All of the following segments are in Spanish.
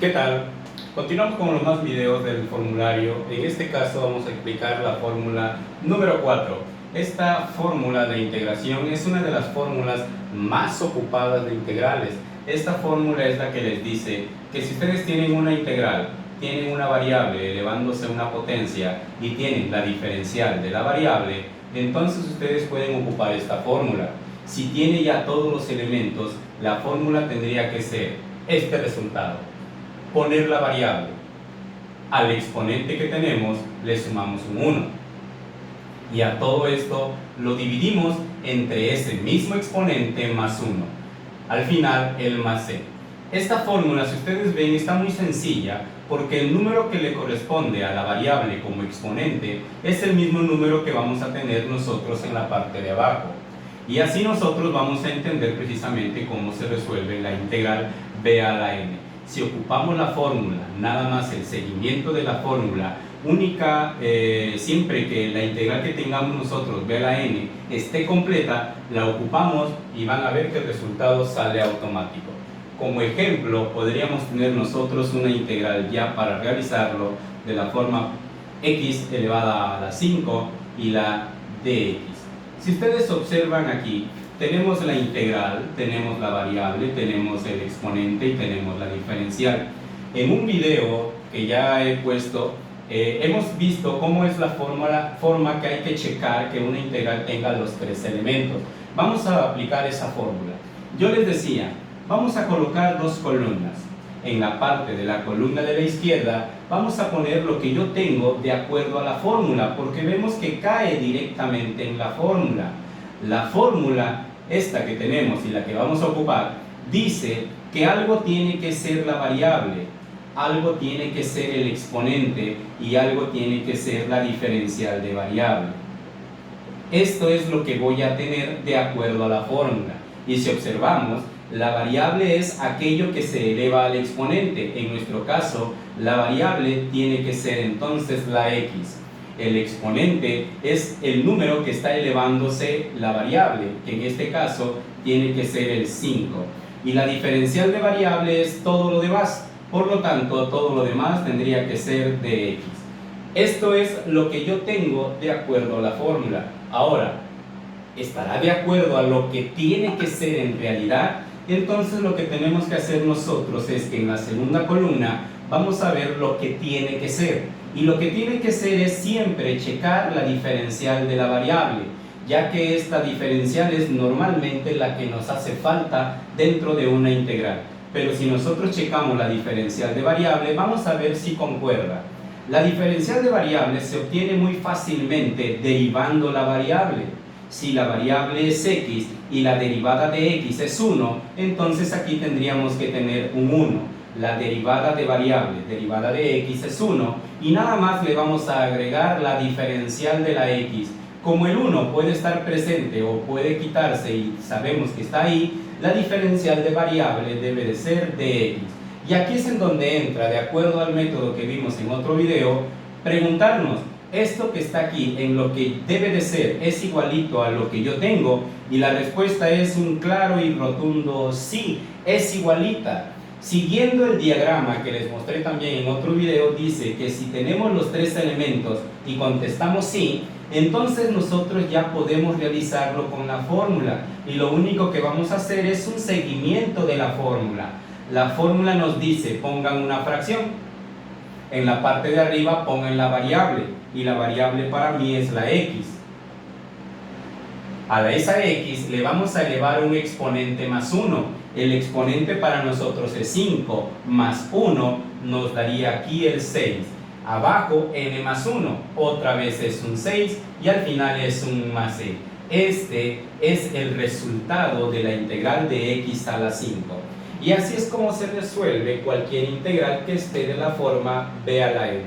¿Qué tal? Continuamos con los más videos del formulario. En este caso vamos a explicar la fórmula número 4. Esta fórmula de integración es una de las fórmulas más ocupadas de integrales. Esta fórmula es la que les dice que si ustedes tienen una integral, tienen una variable elevándose a una potencia y tienen la diferencial de la variable, entonces ustedes pueden ocupar esta fórmula. Si tiene ya todos los elementos, la fórmula tendría que ser este resultado. Poner la variable al exponente que tenemos, le sumamos un 1 y a todo esto lo dividimos entre ese mismo exponente más 1, al final el más c. Esta fórmula, si ustedes ven, está muy sencilla porque el número que le corresponde a la variable como exponente es el mismo número que vamos a tener nosotros en la parte de abajo, y así nosotros vamos a entender precisamente cómo se resuelve la integral b a la n. Si ocupamos la fórmula, nada más el seguimiento de la fórmula única, siempre que la integral que tengamos nosotros, b a la n, esté completa, la ocupamos y van a ver que el resultado sale automático. Como ejemplo, podríamos tener nosotros una integral ya para realizarlo de la forma x elevada a la 5 y la dx. Si ustedes observan aquí, tenemos la integral, tenemos la variable, tenemos el exponente y tenemos la diferencial. En un video que ya he puesto, hemos visto cómo es la forma que hay que checar que una integral tenga los tres elementos. Vamos a aplicar esa fórmula. Yo les decía, vamos a colocar dos columnas. En la parte de la columna de la izquierda vamos a poner lo que yo tengo de acuerdo a la fórmula, porque vemos que cae directamente en la fórmula. La fórmula, esta que tenemos y la que vamos a ocupar, dice que algo tiene que ser la variable, algo tiene que ser el exponente y algo tiene que ser la diferencial de variable. Esto es lo que voy a tener de acuerdo a la fórmula. Y si observamos, la variable es aquello que se eleva al exponente. En nuestro caso, la variable tiene que ser entonces la x. El exponente es el número que está elevándose la variable, que en este caso tiene que ser el 5. Y la diferencial de variable es todo lo demás. Por lo tanto, todo lo demás tendría que ser de x. Esto es lo que yo tengo de acuerdo a la fórmula. Ahora, ¿estará de acuerdo a lo que tiene que ser en realidad? Entonces lo que tenemos que hacer nosotros es que en la segunda columna vamos a ver lo que tiene que ser. Y lo que tiene que ser es siempre checar la diferencial de la variable, ya que esta diferencial es normalmente la que nos hace falta dentro de una integral. Pero si nosotros checamos la diferencial de variable, vamos a ver si concuerda. La diferencial de variable se obtiene muy fácilmente derivando la variable. Si la variable es x y la derivada de x es 1, entonces aquí tendríamos que tener un 1. La derivada de variable, derivada de x es 1, y nada más le vamos a agregar la diferencial de la x. Como el 1 puede estar presente o puede quitarse y sabemos que está ahí, la diferencial de variable debe de ser de x. Y aquí es en donde entra, de acuerdo al método que vimos en otro video, preguntarnos, esto que está aquí en lo que debe de ser es igualito a lo que yo tengo, y la respuesta es un claro y rotundo sí, es igualita. Siguiendo el diagrama que les mostré también en otro video, dice que si tenemos los tres elementos y contestamos sí, entonces nosotros ya podemos realizarlo con la fórmula, y lo único que vamos a hacer es un seguimiento de la fórmula. La fórmula nos dice pongan una fracción, en la parte de arriba pongan la variable, y la variable para mí es la x. A esa x le vamos a elevar un exponente más 1. El exponente para nosotros es 5, más 1 nos daría aquí el 6. Abajo n más 1, otra vez es un 6 y al final es un más c. Este es el resultado de la integral de x a la 5. Y así es como se resuelve cualquier integral que esté de la forma b a la n.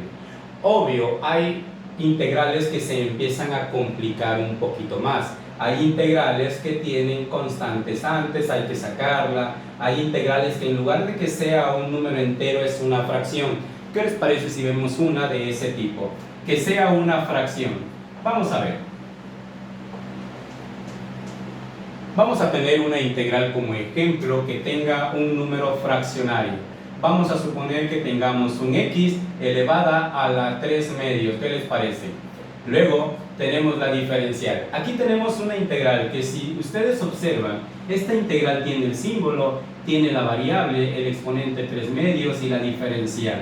Obvio, hay integrales que se empiezan a complicar un poquito más. Hay integrales que tienen constantes antes, hay que sacarla. Hay integrales que en lugar de que sea un número entero es una fracción. ¿Qué les parece si vemos una de ese tipo? Que sea una fracción. Vamos a ver. Vamos a tener una integral como ejemplo que tenga un número fraccionario. Vamos a suponer que tengamos un x elevada a la 3 medios. ¿Qué les parece? Luego tenemos la diferencial. Aquí tenemos una integral que, si ustedes observan, esta integral tiene el símbolo, tiene la variable, el exponente 3 medios y la diferencial.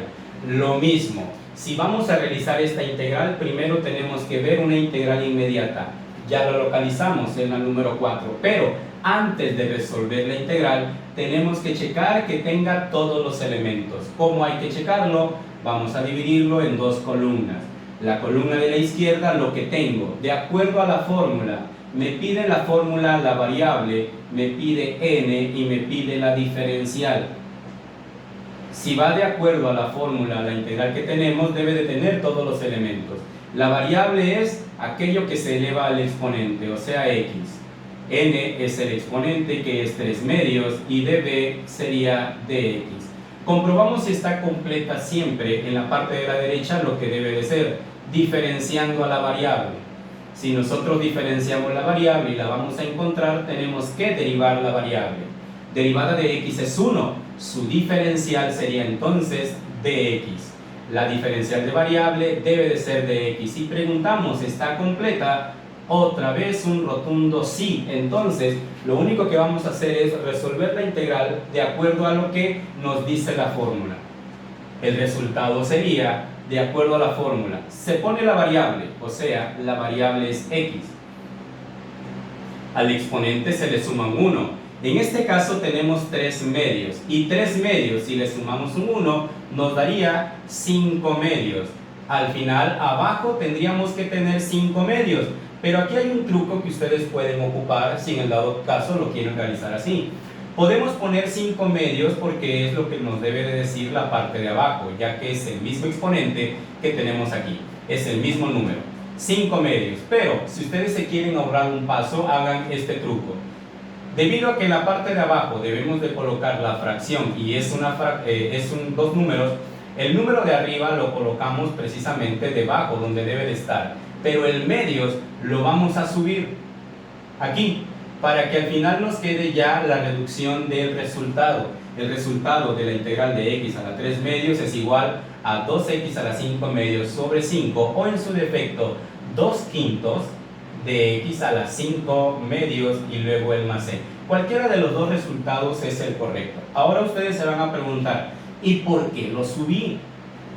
Lo mismo, si vamos a realizar esta integral, primero tenemos que ver una integral inmediata. Ya lo localizamos en la número 4, pero antes de resolver la integral tenemos que checar que tenga todos los elementos. ¿Cómo hay que checarlo? Vamos a dividirlo en dos columnas. La columna de la izquierda, lo que tengo, de acuerdo a la fórmula. Me pide la fórmula la variable, me pide n y me pide la diferencial. Si va de acuerdo a la fórmula, la integral que tenemos debe de tener todos los elementos. La variable es aquello que se eleva al exponente, o sea x. N es el exponente, que es 3 medios, y db sería dx. Comprobamos si está completa siempre en la parte de la derecha lo que debe de ser, diferenciando a la variable. Si nosotros diferenciamos la variable y la vamos a encontrar, tenemos que derivar la variable. Derivada de x es 1, su diferencial sería entonces dx. La diferencial de variable debe de ser dx. Si preguntamos, ¿está completa? Otra vez un rotundo sí. Entonces, lo único que vamos a hacer es resolver la integral de acuerdo a lo que nos dice la fórmula. El resultado sería, de acuerdo a la fórmula, se pone la variable, o sea, la variable es x. Al exponente se le suman 1. En este caso tenemos 3 medios, y 3 medios, si le sumamos un 1, nos daría 5 medios. Al final, abajo tendríamos que tener 5 medios, pero aquí hay un truco que ustedes pueden ocupar si en el dado caso lo quieren realizar así. Podemos poner 5 medios porque es lo que nos debe de decir la parte de abajo, ya que es el mismo exponente que tenemos aquí, es el mismo número, 5 medios. Pero si ustedes se quieren ahorrar un paso, hagan este truco. Debido a que en la parte de abajo debemos de colocar la fracción y es dos números, el número de arriba lo colocamos precisamente debajo donde debe de estar, pero el medios lo vamos a subir aquí para que al final nos quede ya la reducción del resultado. El resultado de la integral de x a la 3 medios es igual a 2x a la 5 medios sobre 5, o en su defecto 2 quintos de x a las 5 medios y luego el más c. Cualquiera de los dos resultados es el correcto. Ahora ustedes se van a preguntar, ¿y por qué lo subí?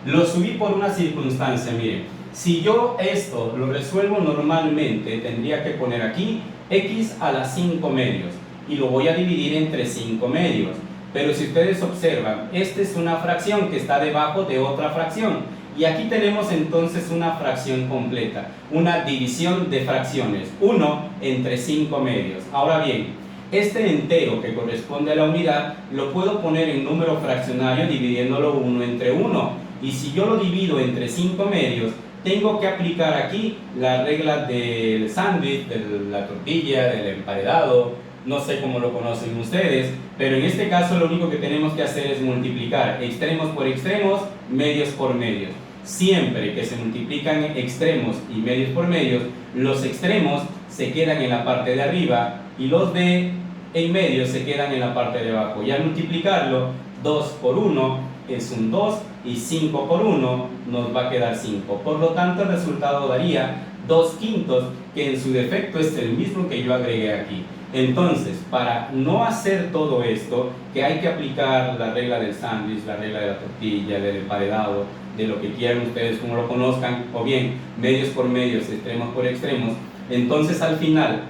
Lo subí por una circunstancia. Miren, si yo esto lo resuelvo normalmente, tendría que poner aquí x a las 5 medios y lo voy a dividir entre 5 medios. Pero si ustedes observan, esta es una fracción que está debajo de otra fracción. Y aquí tenemos entonces una fracción completa, una división de fracciones, 1 entre 5 medios. Ahora bien, este entero que corresponde a la unidad lo puedo poner en número fraccionario dividiéndolo 1 entre 1. Y si yo lo divido entre 5 medios, tengo que aplicar aquí la regla del sándwich, de la tortilla, del emparedado, no sé cómo lo conocen ustedes, pero en este caso lo único que tenemos que hacer es multiplicar extremos por extremos, medios por medios. Siempre que se multiplican extremos y medios por medios, los extremos se quedan en la parte de arriba y los de en medio se quedan en la parte de abajo. Y al multiplicarlo, 2 por 1 es un 2 y 5 por 1 nos va a quedar 5. Por lo tanto, el resultado daría 2 quintos, que en su defecto es el mismo que yo agregué aquí. Entonces, para no hacer todo esto, que hay que aplicar la regla del sándwich, la regla de la tortilla, del emparedado, de lo que quieran ustedes como lo conozcan, o bien medios por medios, extremos por extremos, entonces al final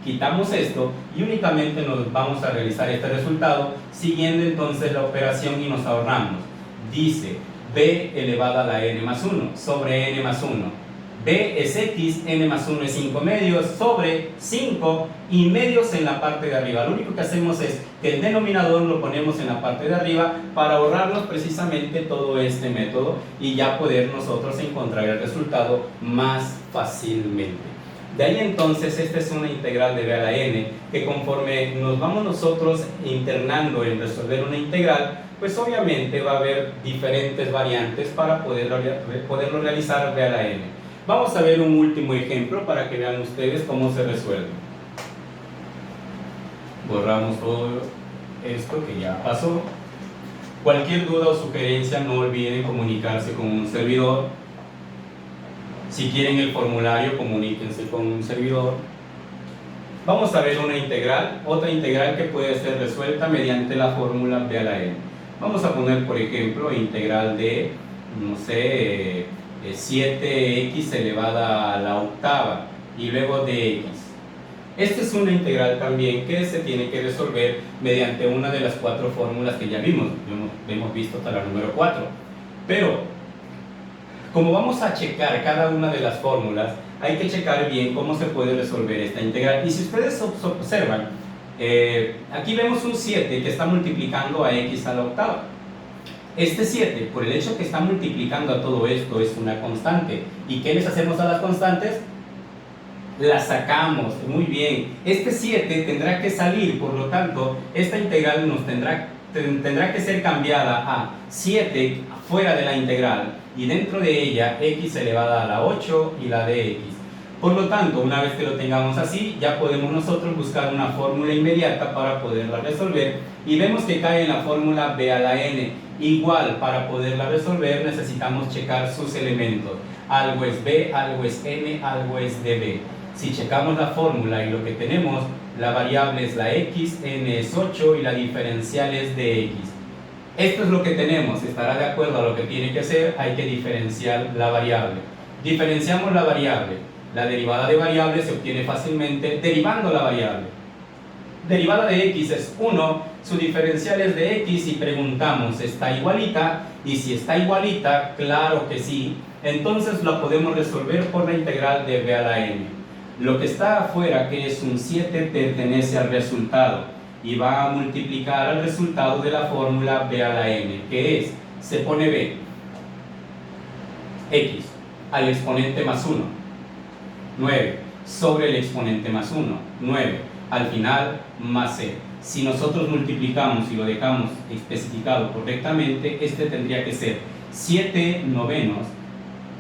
quitamos esto y únicamente nos vamos a realizar este resultado siguiendo entonces la operación y nos ahorramos. Dice b elevada a la n más 1 sobre n más 1. B es x, n más 1 es 5 medios sobre 5 y medios en la parte de arriba. Lo único que hacemos es que el denominador lo ponemos en la parte de arriba para ahorrarnos precisamente todo este método y ya poder nosotros encontrar el resultado más fácilmente. De ahí entonces esta es una integral de b a la n que conforme nos vamos nosotros internando en resolver una integral, pues obviamente va a haber diferentes variantes para poderlo realizar b a la n. Vamos a ver un último ejemplo para que vean ustedes cómo se resuelve. Borramos todo esto que ya pasó. Cualquier duda o sugerencia no olviden comunicarse con un servidor. Si quieren el formulario, comuníquense con un servidor. Vamos a ver una integral, otra integral que puede ser resuelta mediante la fórmula b a la n. Vamos a poner, por ejemplo, integral de, no sé, 7x elevada a la octava y luego de x. Esta es una integral también que se tiene que resolver mediante una de las 4 fórmulas que ya vimos. Hemos visto hasta la número 4. Pero, como vamos a checar cada una de las fórmulas, hay que checar bien cómo se puede resolver esta integral. Y si ustedes observan, aquí vemos un 7 que está multiplicando a x a la octava. Este 7, por el hecho que está multiplicando a todo esto, es una constante. ¿Y qué les hacemos a las constantes? Las sacamos. Muy bien. Este 7 tendrá que salir, por lo tanto, esta integral nos tendrá que ser cambiada a 7 fuera de la integral y dentro de ella x elevada a la 8 y la de x. Por lo tanto, una vez que lo tengamos así, ya podemos nosotros buscar una fórmula inmediata para poderla resolver y vemos que cae en la fórmula b a la n. Igual, para poderla resolver necesitamos checar sus elementos. Algo es b, algo es n, algo es db. Si checamos la fórmula y lo que tenemos, la variable es la x, n es 8 y la diferencial es de x. Esto es lo que tenemos, estará de acuerdo a lo que tiene que hacer, hay que diferenciar la variable. Diferenciamos la variable. La derivada de variable se obtiene fácilmente derivando la variable. Derivada de x es 1, su diferencial es de x y preguntamos, ¿está igualita? Y si está igualita, claro que sí, entonces la podemos resolver por la integral de b a la n. Lo que está afuera, que es un 7, pertenece al resultado y va a multiplicar al resultado de la fórmula b a la n, que es, se pone b, x, al exponente más 1, 9, sobre el exponente más 1, 9, al final más c. Si nosotros multiplicamos y lo dejamos especificado correctamente, este tendría que ser 7 novenos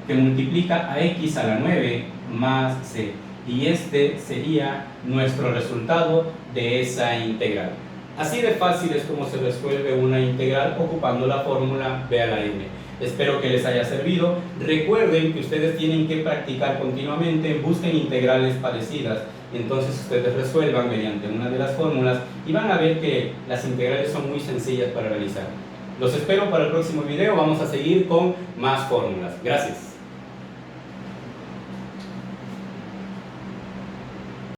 que multiplica a x a la 9 más c. Y este sería nuestro resultado de esa integral. Así de fácil es como se resuelve una integral ocupando la fórmula b a la n. Espero que les haya servido. Recuerden que ustedes tienen que practicar continuamente, busquen integrales parecidas, entonces ustedes resuelvan mediante una de las fórmulas y van a ver que las integrales son muy sencillas para realizar. Los espero para el próximo video, vamos a seguir con más fórmulas. Gracias.